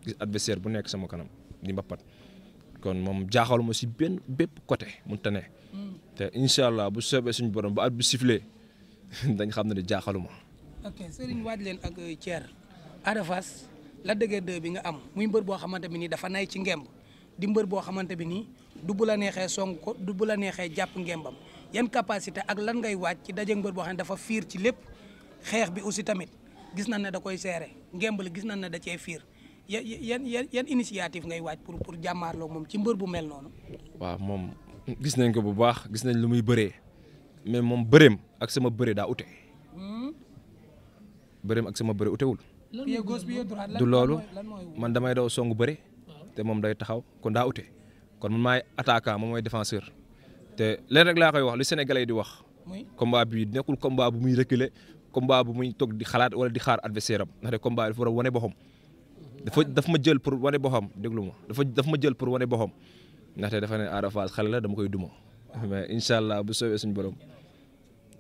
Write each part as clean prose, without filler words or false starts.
gis adversaire bu nekk sama kanam di mbapat kon moom jaaxaluma si bépp côté mënta ne te incha allah bu soobee suñu borom bu at bu sifflé dañ xam ne di jaaxaluma. ok Serigne waaj leen ak Thier Ada Fass la dëgër 2 bi nga am muy mbër boo xamante bi nii dafa nay ci ngemb di mbër boo xamante bi nii du bu la neexee song ko du bu la neexee jàpp ngembam yan capacité ak lan ngay waaj ci daje mbër boo xam ne dafa fiir ci lépp xeex bi aussi tamit gis nañ ne da koy seere ngemb li gis nañ ne da cee fiir yan initiative ngay waaj pour jàmmaarloo moom ci mbër bu mel noonu. waaw moom gis nañ ko bu baax gis nañ lu muy bëree mais moom bëreem ak sama bëree daa ute. bëreem ak sama bëre utewul. du loolu man damay daw songu bëre te moom day taxaw kon daa ute kon man maay attaquant moom mooy défenseur te leen rek laa koy wax li sénégalais di wax. combat bi nekkul combat bu muy reculer combat bu muy toog di xalaat wala di xaar adversaire am ndax de combat bi dafa war a wane boppam. dafa ma jël pour wane boppam déglu ma dafa ma jël pour wane boppam ndaxte dafa ne Ada Fass xale la dama koy duma mais incha allah bu soobee suñu borom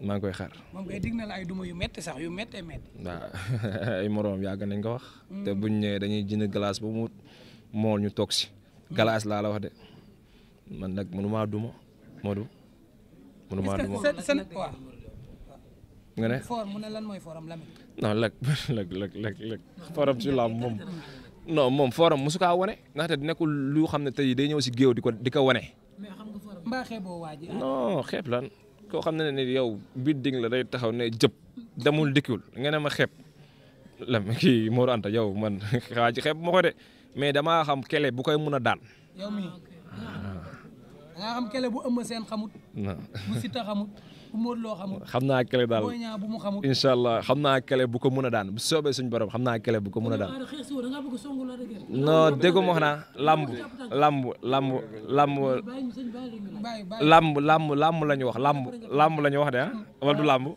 maa ngi koy xaar. moom kay dig na la ay duma yu métti sax yu méttee métti. waaw ay moroom yàgg nañ ko wax. te buñ ñëwee dañuy jënd glace ba mu mool ñu toog si. glace laa la wax de man nag mënumaa duma Modou. mënumaa duma waaw. nga ne for mu ne lan mooy forum Lamine. non lëg forum si làmb moom non moom forum mosu kaa wane ndaxte nekkul lu xam ne tey day ñëw si géew di ko wane. mbaa xeeboo waa ji. non xeeb lan koo xam ne yow biir ding la day taxaw ne jëpp demul dikkul nga ne ma xeeb lam kii Modou Anta yow man xaa ci xeeb ma ko de mais damaa xam kele bu koy mun a daan. yow mii da nga xam kele bu ëmb seen xamut. bu Siteu xamut bu Modou Lo xamut. xam naa kele daal Boy Niang bu mu xamut. incha allah xam naa kele bu ko mun a daan bu soobee suñu borom xam naa kele bu ko mun a daan. non déggu ma wax naa lamb la ñu wax lamb la ñu wax de ah wala du lamb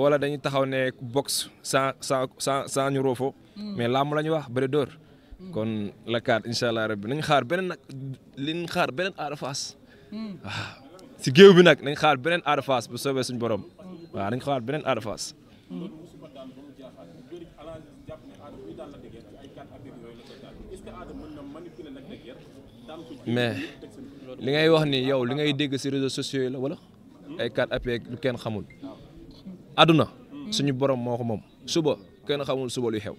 wala dañuy taxaw ne boxe sans ñu roofo mais lamb la ñu wax bëre dóor kon la kaat incha allah rabbi nañ xaar beneen Ada Fass waaw si géew bi nag nañ xaar beneen Ada Fass bu soobee suñu borom waaw nañ xaar beneen Ada Fass. mais li ngay wax ni yow li ngay dégg si réseaux sociaux yi la wala ay 4 appuis lu kenn xamul aduna suñu borom moo ko moom suba kenn xamul suba luy xew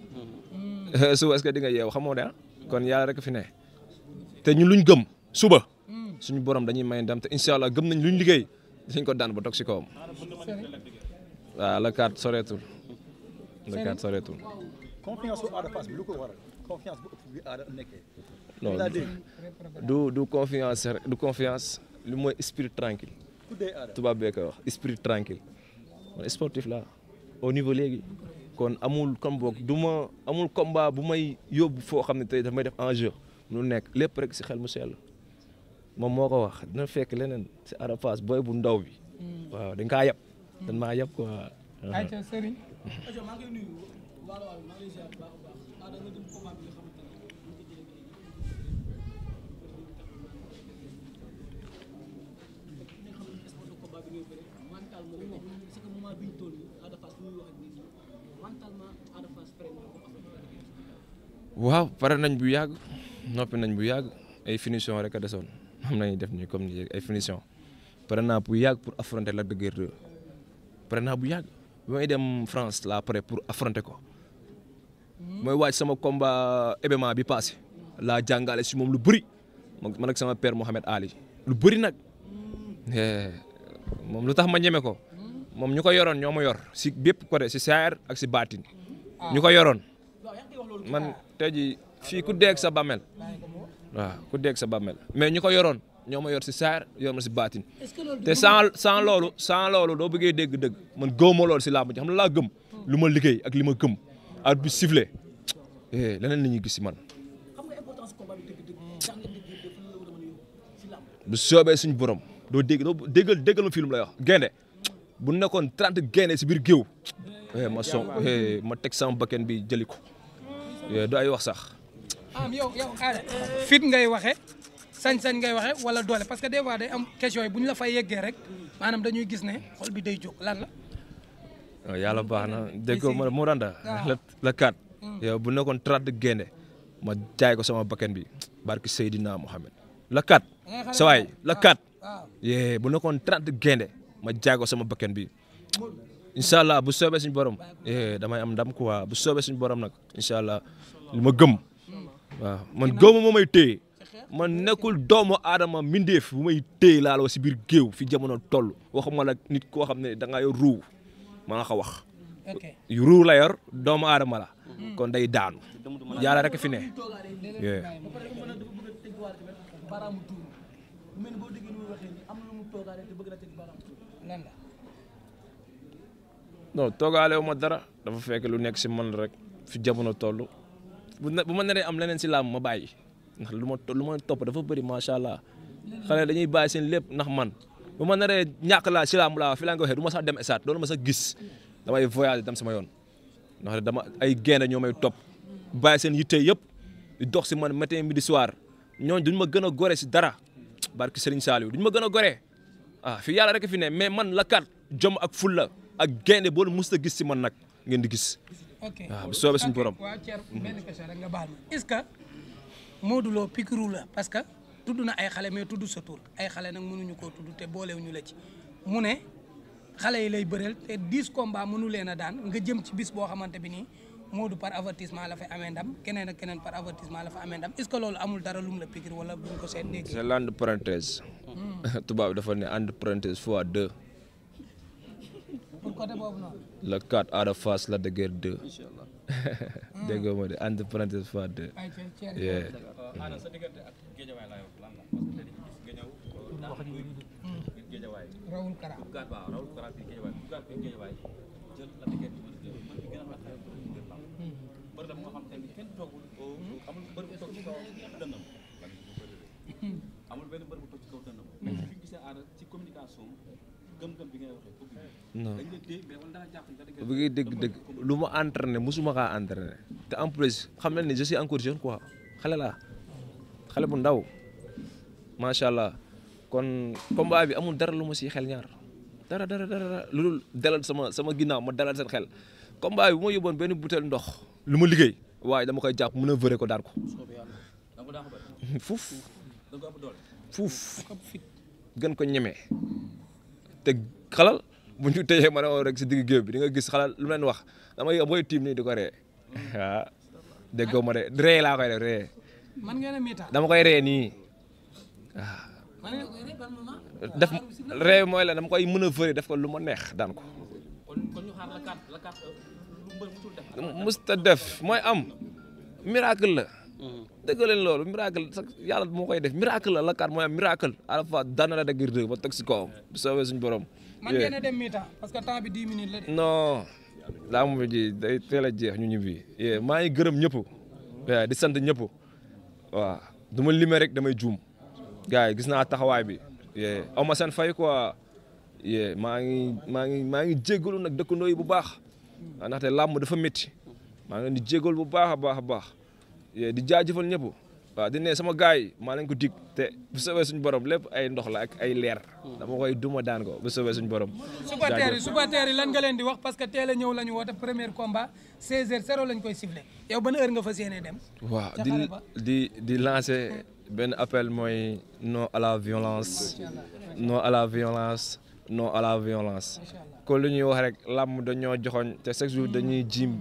suba est-ce que di nga yeew xamoo de kon yàlla rek fi ne te ñu luñ gëm suba suñu borom dañuy may ndam te incha allah gëm nañ luñ liggéey dañ ko daan ba toog si kawam waaw la 4 soreetul la 4 soreetul. confiance su Ada Fass bi lu ko waral confiance bu ëpp bi Ada nekkee. non du confiance lu mooy esprit tranquille tubaab bee koy wax esprit tranquille man sportif la au niveau léegi kon amul comme boog amul combat bu may yóbbu foo xam ne tey daf may def enjeu lu nekk lépp rek si xel mu sell moom moo ko wax dina fekk leneen si Ada Fass booy bu ndaw bi waaw dañ kaa yab dañ maa yab quoi. ayca Serigne. waaw pare nañ bu yàgg noppi nañ bu yàgg ay finition rek a desoon xam nañu def nii comme ni ay finition pare naa bu yàgg pour affronter Lac de Guiers 2 pare naa bu yàgg bi may dem France la pare pour affronter ko mooy waaj sama combat événement bi passé laa jàngale si moom lu bëri man ak sama père Mohamed Ali lu bëri nag moom lu tax ma ñeme ko moom ñu ko yoroon ñoo ma yor si bépp côté si saar ak si baatin ñu ko yoroon man tey jii fii ku dégg sa bàmmeel waaw ku dégg sa bàmmeel mais ñu ko yoroon ñoo ma yor si saar yor ma si baatin te sans loolu doo bëggee dégg-dëgg man gëw ma loolu si làmb ji xam na laa gëm lu ma liggéey ak li ma gëm at bi sifflé leneen la ñuy gis si man bu soobee suñu borom doo déggal ma film lay wax gaynde bu nekkoon 30 gaynde si biir géew ma teg sama bakken bi jëli ko du ay wax sax. yow Ada fit ngay waxe sañ-sañ ngay waxe wala doole parce que des fois day am question yi bu ñu la fay yeggee rek maanaam dañuy gis ne xol bi day jóg lan la. yàlla baax na dégg nga moo daan la 4. yow bu nekkoon 30 gaynde ma jaay ko sama bakkan bi barki Seydina Mohamed la 4 sa waay la 4 yee bu nekkoon 30 gaynde ma jaay ko sama bakkan bi incha allah bu soobee suñu borom damay am ndam quoi bu soobee suñu borom nag incha allah li ma gëm waaw man gëwma moo may téye man nekkul doomu aadama mindeef bu may téye laa la si biir géew fi jamono toll waxuma la nit koo xam ne da nga yor ruu maa nga ko wax ruu la yor doomu aadama la kon day daanu yàlla rek fi ne non toogaale wu ma dara dafa fekk lu nekk si man rek fi jamono toll bu ma naree am leneen si làmb ma bàyyi ndax lu ma topp dafa bëri macha allah xale dañuy bàyyi seen lépp ndax man bu ma naree ñàkk laa si làmb laa fi laa nga waxee du ma sax dem esaat doolu ma sax gis damay voyage dem sama yoon ndax dama ay gaynde ñoo may topp bàyyi seen yitte yëpp di dox si man matin midi soir ñooñu duñ ma gën a gore si dara barki Serigne Saliou duñ ma gën a gore fi yàlla rek fi ne mais man la kat jom ak fulla ak gaynde boolu mës a gis si man nag ngeen di gis. ok waaw bu soobee suñu borom. waaw Thierno benn question rek nga baal ma est-ce que Modou Lo pikiru la parce que tudd na ay xale mais tudd sa tur ay xale nag mënuñu koo tudd te boolewuñu la ci mu ne xale yi lay bëreel te 10 combats mënu leen a daan nga jëm ci bis boo xamante bi nii Modou par avertissement la fa amee ndam keneen ak keneen par avertissement la fa amee ndam est-ce que loolu amul dara lum la pikir wala buñ ko seet dégg. c'est l'entre parenthèse. tubaab bi dafa ne entre parenthèse fois 2. pour côté boobu noonu. le 4 Ada Fass la de guerre 2. dégg nga moo de entre parenthèse fois 2. Ada sa diggante ak Guédiawaye laa wax lan la parce que Guédiawaye Rawul Kara. Rawul Kara bi Guédiawaye jël la diggante man bi gën a xaar bër la moo xam te ni kenn toogul amul bër bu toog ci kaw dënnam amul benn bër bu toog ci kaw dënnam mais fi gisee Ada ci communication gëm-gëm bi ngay waxee non dañ la dégg mais wala danga jàpp nga bu ngi dégg lu ma entraîné mosuma kaa entraîné te en plus xam nañ ne je suis encore jeune quoi xale laa xale bu ndaw macha allah kon combat bi amul dara lu ma siy xel ñaar dara lu dul dalal sama ginnaaw ma dalal seen xel combat bi bu ma yóbboon benn butéel ndox lu ma liggéey waaye dama koy jàpp mën a vëre ko daan ko fuuf gën ko ñemee te xalal bu ñu tëjee ma ne woon rek si digg géew bi di nga gis xalal lu leen wax damay booy tiim nii di ko ree waaw déggoo ma de ree laa koy def ree man ngeen a miita. dama koy ree nii waaw def ree mooy la dama koy mën a vëri def ko lu ma neex daan ko musta def mooy am miracle la dëgg leen loolu miracle sax yàlla moo koy def miracle la kat mooy am miracle à la fois daan na la dëgg rëdd ba teg si kawam bu soobee suñu borom. man ngeen a dem mi-temps parce que temps bi 10 minutes la de. non laa moom ji day teel a jeex ñu ñibbi maa ngi gërëm ñëpp di sant ñëpp waaw du ma limee rek damay juum gars yi gis naa taxawaay bi aw ma seen fay quoi maa ngi jégalu nag dëkkandoo yi bu baax ndaxte làmb dafa métti maa ngi leen di jégalu bu baax a baax di jaajëfal ñëpp waaw di ne sama gars yi maa leen ko dig te bu soobee suñu borom lépp ay ndox la ak ay leer dama koy duma daan ko bu soobee suñu borom. supporters yi lan nga leen di wax parce que teel a ñëw la ñu woote premier combat 16h00 lañ koy sifflé yow ban heure nga fas yéenee dem. waaw di lancer benn appel mooy non à la violence non à la violence non à la violence. kon lu ñuy wax rek làmb dañoo joxoñ te chaque jour dañuy jiim